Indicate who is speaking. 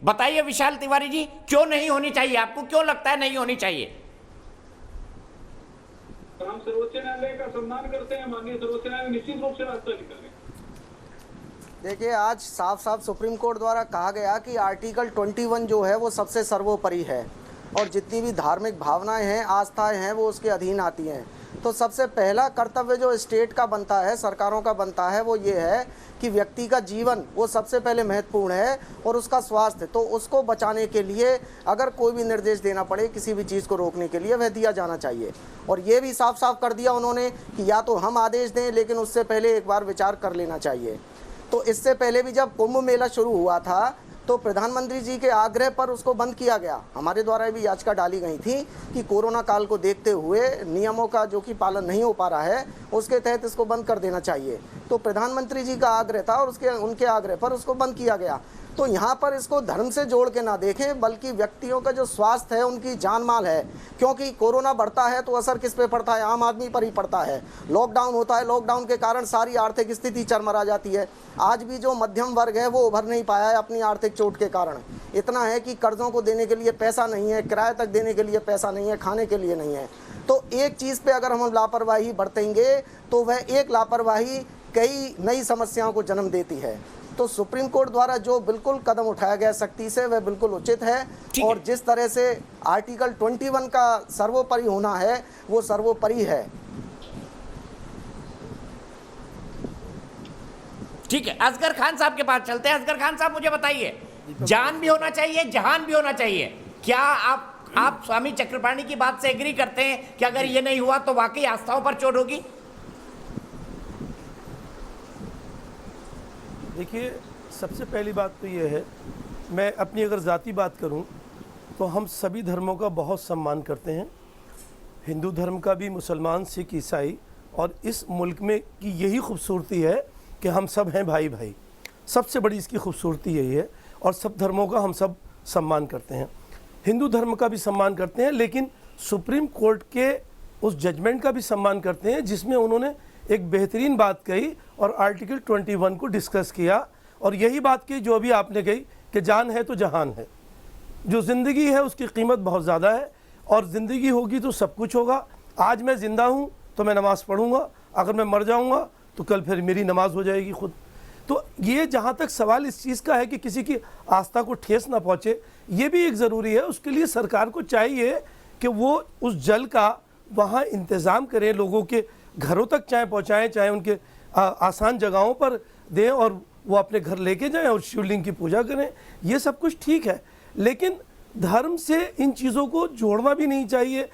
Speaker 1: बताइए विशाल तिवारी जी, क्यों नहीं होनी चाहिए? आपको क्यों लगता है नहीं होनी चाहिए?
Speaker 2: हम सर्वोच्च न्यायालय का सम्मान करते हैं, माननीय सर्वोच्च न्यायालय निश्चित रूप से रास्ता निकाले।
Speaker 3: देखिए, आज साफ साफ सुप्रीम कोर्ट द्वारा कहा गया कि आर्टिकल 21 जो है वो सबसे सर्वोपरि है और जितनी भी धार्मिक भावनाएं हैं, आस्थाएं हैं, वो उसके अधीन आती हैं। तो सबसे पहला कर्तव्य जो स्टेट का बनता है, सरकारों का बनता है, वो ये है कि व्यक्ति का जीवन वो सबसे पहले महत्वपूर्ण है और उसका स्वास्थ्य, तो उसको बचाने के लिए अगर कोई भी निर्देश देना पड़े किसी भी चीज़ को रोकने के लिए, वह दिया जाना चाहिए। और ये भी साफ साफ कर दिया उन्होंने कि या तो हम आदेश दें, लेकिन उससे पहले एक बार विचार कर लेना चाहिए। तो इससे पहले भी जब कुंभ मेला शुरू हुआ था तो प्रधानमंत्री जी के आग्रह पर उसको बंद किया गया। हमारे द्वारा भी याचिका डाली गई थी कि कोरोना काल को देखते हुए नियमों का जो कि पालन नहीं हो पा रहा है, उसके तहत इसको बंद कर देना चाहिए। तो प्रधानमंत्री जी का आग्रह था और उनके आग्रह पर उसको बंद किया गया। तो यहाँ पर इसको धर्म से जोड़ के ना देखें, बल्कि व्यक्तियों का जो स्वास्थ्य है, उनकी जान माल है। क्योंकि कोरोना बढ़ता है तो असर किस पे पड़ता है? आम आदमी पर ही पड़ता है। लॉकडाउन होता है, लॉकडाउन के कारण सारी आर्थिक स्थिति चरमरा जाती है। आज भी जो मध्यम वर्ग है वो उभर नहीं पाया है अपनी आर्थिक चोट के कारण। इतना है कि कर्जों को देने के लिए पैसा नहीं है, किराए तक देने के लिए पैसा नहीं है, खाने के लिए नहीं है। तो एक चीज़ पे अगर हम लापरवाही बरतेंगे तो वह एक लापरवाही कई नई समस्याओं को जन्म देती है। तो सुप्रीम कोर्ट द्वारा जो बिल्कुल कदम उठाया गया सख्ती से, वह बिल्कुल उचित है। और जिस तरह से आर्टिकल 21 का सर्वोपरि होना है, वो सर्वोपरि है।
Speaker 1: ठीक है, असगर खान साहब के पास चलते हैं। असगर खान साहब, मुझे बताइए, जान भी होना चाहिए, जहान भी होना चाहिए। क्या आप स्वामी चक्रपाणी की बात से एग्री करते हैं कि अगर ये नहीं हुआ तो वाकई आस्थाओं पर चोट होगी?
Speaker 4: देखिए, सबसे पहली बात तो ये है, मैं अपनी अगर ज़ाती बात करूं तो हम सभी धर्मों का बहुत सम्मान करते हैं। हिंदू धर्म का भी, मुसलमान, सिख, ईसाई। और इस मुल्क में की यही खूबसूरती है कि हम सब हैं भाई भाई। सबसे बड़ी इसकी खूबसूरती यही है। और सब धर्मों का हम सब सम्मान करते हैं। हिंदू धर्म का भी सम्मान करते हैं, लेकिन सुप्रीम कोर्ट के उस जजमेंट का भी सम्मान करते हैं जिसमें उन्होंने एक बेहतरीन बात कही और आर्टिकल 21 को डिस्कस किया। और यही बात की जो अभी आपने कही कि जान है तो जहान है। जो ज़िंदगी है उसकी कीमत बहुत ज़्यादा है और ज़िंदगी होगी तो सब कुछ होगा। आज मैं ज़िंदा हूँ तो मैं नमाज़ पढ़ूँगा, अगर मैं मर जाऊँगा तो कल फिर मेरी नमाज हो जाएगी खुद। तो ये जहाँ तक सवाल इस चीज़ का है कि किसी की आस्था को ठेस ना पहुँचे, ये भी एक ज़रूरी है। उसके लिए सरकार को चाहिए कि वो उस जल का वहाँ इंतज़ाम करें, लोगों के घरों तक चाहे पहुँचाएँ, चाहे उनके आसान जगहों पर दें और वो अपने घर लेके जाएं और शिवलिंग की पूजा करें। ये सब कुछ ठीक है, लेकिन धर्म से इन चीज़ों को जोड़ना भी नहीं चाहिए।